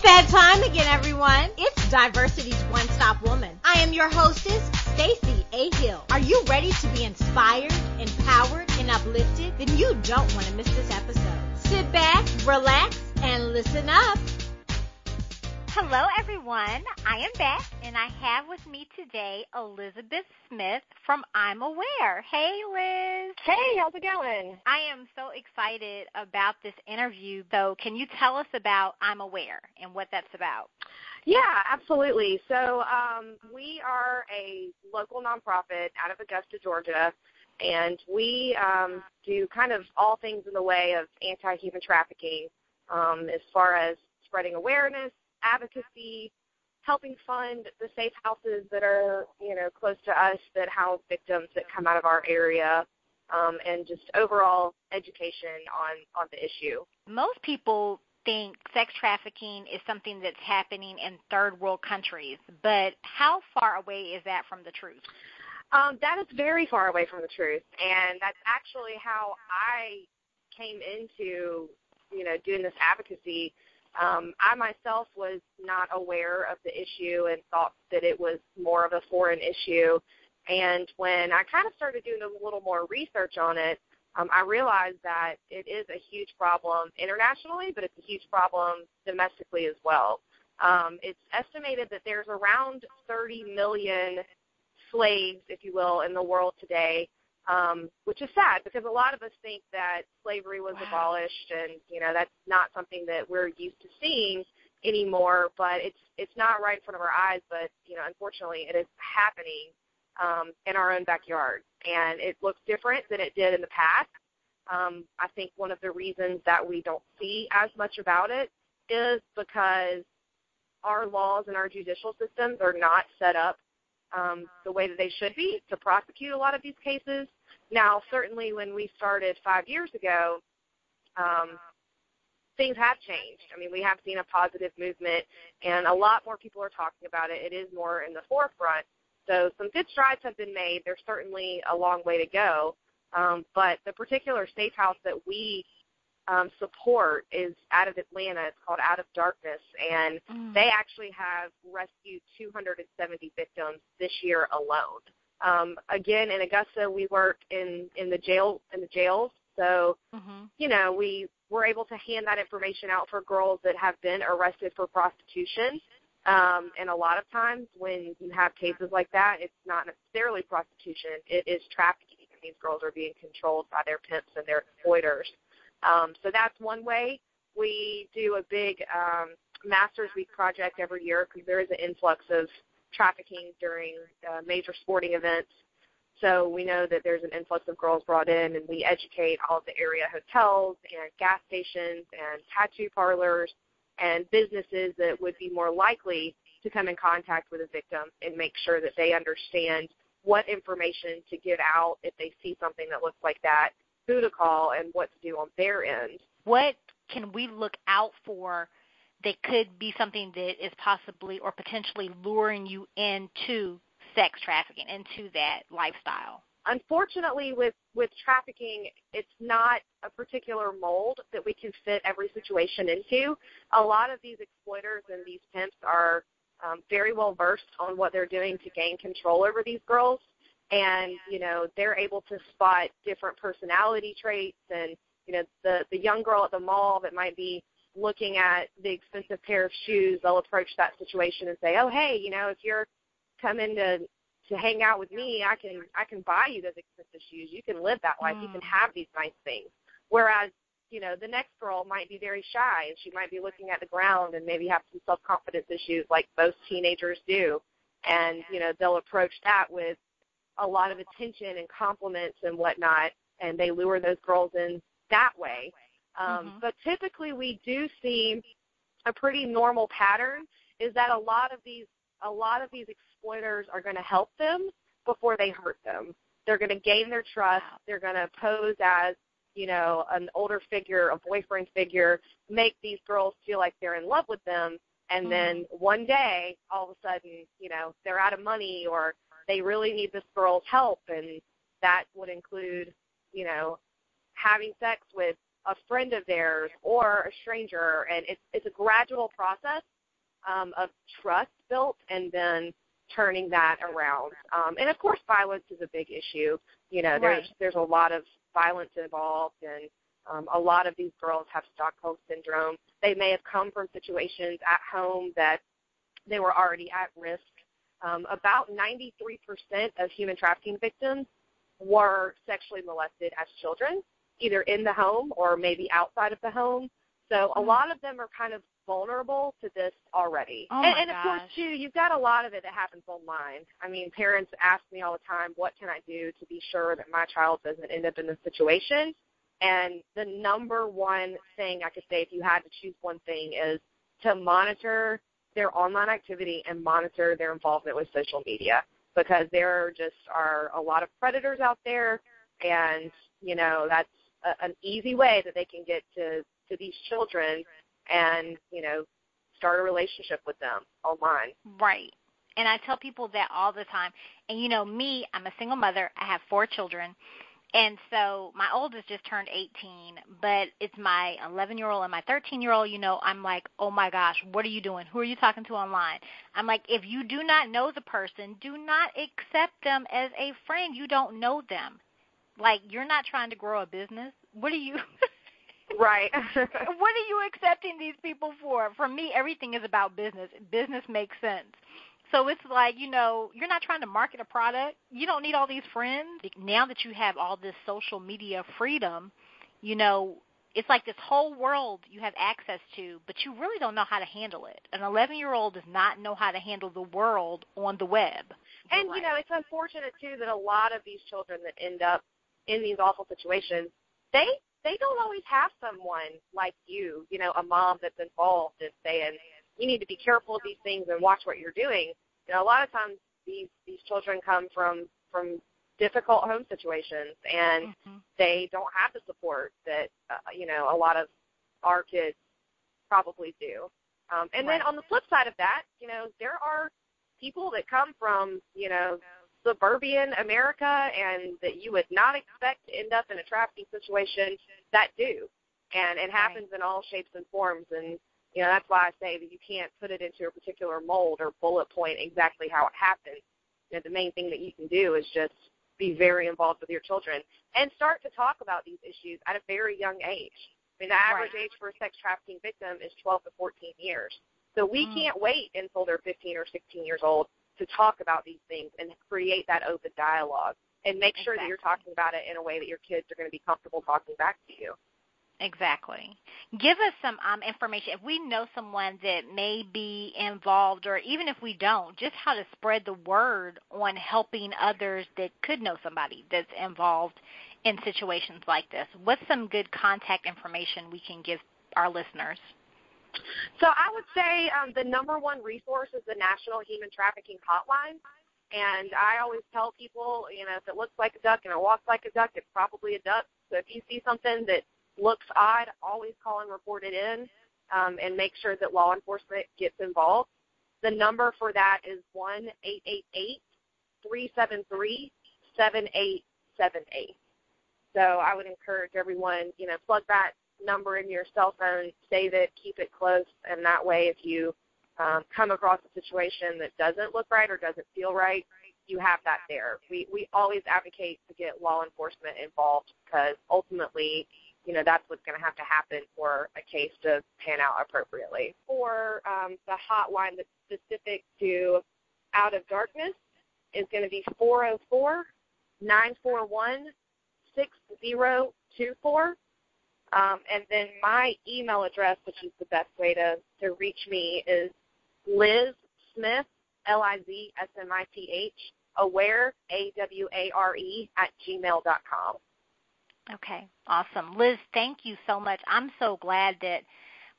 that time again, everyone. It's Diversity's One-Stop Woman. I am your hostess, Stacey A. Hill. Are you ready to be inspired, empowered, and uplifted? Then you don't want to miss this episode. Sit back, relax, and listen up. Hello, everyone. I am back, and I have with me today Elizabeth Smith from I'm Aware. Hey, Liz. Hey, how's it going? I am so excited about this interview. So can you tell us about I'm Aware and what that's about? Yeah, absolutely. So we are a local nonprofit out of Augusta, Georgia, and we do kind of all things in the way of anti-human trafficking as far as spreading awareness, advocacy, helping fund the safe houses that are, close to us that house victims that come out of our area, and just overall education on the issue. Most people think sex trafficking is something that's happening in third world countries, but how far away is that from the truth? That is very far away from the truth, and that's actually how I came into, doing this advocacy. I myself was not aware of the issue and thought that it was more of a foreign issue. And when I kind of started doing a little more research on it, I realized that it is a huge problem internationally, but it's a huge problem domestically as well. It's estimated that there's around 30 million slaves, if you will, in the world today, which is sad because a lot of us think that slavery was abolished, and that's not something that we're used to seeing anymore. But it's not right in front of our eyes. But unfortunately, it is happening in our own backyard, and it looks different than it did in the past. I think one of the reasons that we don't see as much about it is because our laws and our judicial systems are not set up the way that they should be to prosecute a lot of these cases. Now, certainly when we started 5 years ago, things have changed. I mean, we have seen a positive movement, and a lot more people are talking about it. It is more in the forefront. So some good strides have been made. There's certainly a long way to go. But the particular safe house that we support is out of Atlanta. It's called Out of Darkness, and they actually have rescued 270 victims this year alone. Again, in Augusta, we work in the jails. So, we were able to hand that information out for girls that have been arrested for prostitution. And a lot of times when you have cases like that, it's not necessarily prostitution. It is trafficking. These girls are being controlled by their pimps and their exploiters. So that's one way. We do a big Masters Week project every year because there is an influx of trafficking during major sporting events. So we know that there's an influx of girls brought in, and we educate all of the area hotels and gas stations and tattoo parlors and businesses that would be more likely to come in contact with a victim and make sure that they understand what information to give out if they see something that looks like that, who to call, and what to do on their end. What can we look out for that could be something that is possibly or potentially luring you into sex trafficking, into that lifestyle? Unfortunately, with trafficking, it's not a particular mold that we can fit every situation into. A lot of these exploiters and these pimps are very well versed on what they're doing to gain control over these girls. And, they're able to spot different personality traits. And, the young girl at the mall that might be looking at the expensive pair of shoes, they'll approach that situation and say, oh, hey, if you're coming to hang out with me, I can buy you those expensive shoes. You can live that life. You can have these nice things. Whereas, the next girl might be very shy, and she might be looking at the ground and maybe have some self-confidence issues like most teenagers do. And, they'll approach that with a lot of attention and compliments and whatnot, and they lure those girls in that way. But typically we do see a pretty normal pattern is that a lot of these exploiters are going to help them before they hurt them. They're going to gain their trust. They're going to pose as, an older figure, a boyfriend figure, make these girls feel like they're in love with them. And then one day, all of a sudden, they're out of money or they really need this girl's help. And that would include, having sex with a friend of theirs or a stranger, and it's a gradual process of trust built and then turning that around. And, of course, violence is a big issue. You know, there's a lot of violence involved, and a lot of these girls have Stockholm Syndrome. They may have come from situations at home that they were already at risk. About 93% of human trafficking victims were sexually molested as children, either in the home or maybe outside of the home. So a lot of them are kind of vulnerable to this already. And of course, too, you've got a lot of it that happens online. I mean, parents ask me all the time, what can I do to be sure that my child doesn't end up in this situation? And the number one thing I could say, if you had to choose one thing, is to monitor their online activity and monitor their involvement with social media, because there just are a lot of predators out there, and, you know, that's an easy way that they can get to these children and, you know, start a relationship with them online. Right. And I tell people that all the time. And, you know, me, I'm a single mother. I have 4 children. And so my oldest just turned 18, but it's my 11-year-old and my 13-year-old, you know, I'm like, oh, my gosh, what are you doing? Who are you talking to online? I'm like, if you do not know the person, do not accept them as a friend. You don't know them. Like, you're not trying to grow a business. What are you Right. What are you accepting these people for? For me, everything is about business. Business makes sense. So it's like, you know, you're not trying to market a product. You don't need all these friends. Now that you have all this social media freedom, you know, it's like this whole world you have access to, but you really don't know how to handle it. An 11-year-old does not know how to handle the world on the web. And, you know, it's unfortunate, too, that a lot of these children that end up in these awful situations, they don't always have someone like you know, a mom that's involved and saying, you need to be careful of these things and watch what you're doing. You know, a lot of times these children come from difficult home situations, and they don't have the support that, you know, a lot of our kids probably do. And then on the flip side of that, you know, there are people that come from, you know, suburban America and that you would not expect to end up in a trafficking situation that do. And it happens in all shapes and forms. And, you know, that's why I say that you can't put it into a particular mold or bullet point exactly how it happens. You know, the main thing that you can do is just be very involved with your children and start to talk about these issues at a very young age. I mean, the average age for a sex trafficking victim is 12 to 14 years. So we can't wait until they're 15 or 16 years old to talk about these things and create that open dialogue and make sure that you're talking about it in a way that your kids are going to be comfortable talking back to you. Exactly. Give us some information. If we know someone that may be involved, or even if we don't, just how to spread the word on helping others that could know somebody that's involved in situations like this. What's some good contact information we can give our listeners? So I would say the number one resource is the National Human Trafficking Hotline. And I always tell people, you know, if it looks like a duck and it walks like a duck, it's probably a duck. So if you see something that looks odd, always call and report it in, and make sure that law enforcement gets involved. The number for that is 1-888-373-7878. So I would encourage everyone, you know, plug that number in your cell phone, save it, keep it close, and that way if you come across a situation that doesn't look right or doesn't feel right, you have that there. We always advocate to get law enforcement involved because ultimately, you know, that's what's going to have to happen for a case to pan out appropriately. For the hotline that's specific to Out of Darkness is going to be 404-941-6024. And then my email address, which is the best way to reach me, is Liz Smith, LIZSMITH, aware, AWARE, @gmail.com. Okay, awesome. Liz, thank you so much. I'm so glad that,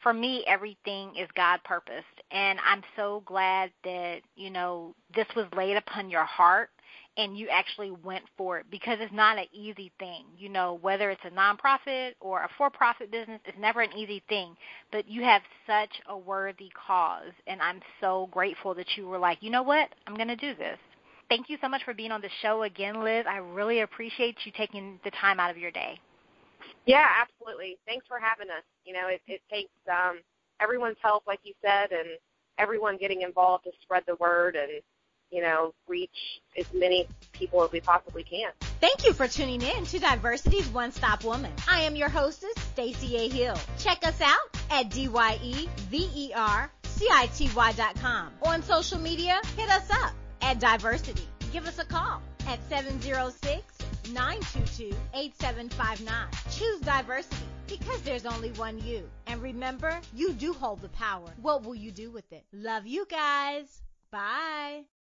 for me, everything is God-purposed, and I'm so glad that, you know, this was laid upon your heart and you actually went for it, because it's not an easy thing. You know, whether it's a nonprofit or a for-profit business, it's never an easy thing, but you have such a worthy cause, and I'm so grateful that you were like, you know what, I'm going to do this. Thank you so much for being on the show again, Liz. I really appreciate you taking the time out of your day. Yeah, absolutely. Thanks for having us. You know, it takes everyone's help, like you said, and everyone getting involved to spread the word and, you know, reach as many people as we possibly can. Thank you for tuning in to Diversity's One Stop Woman. I am your hostess, Stacey A. Hill. Check us out at DYEVERCITY.com. On social media, hit us up at Diversity. Give us a call at 706-922-8759. Choose Diversity because there's only one you. And remember, you do hold the power. What will you do with it? Love you guys. Bye.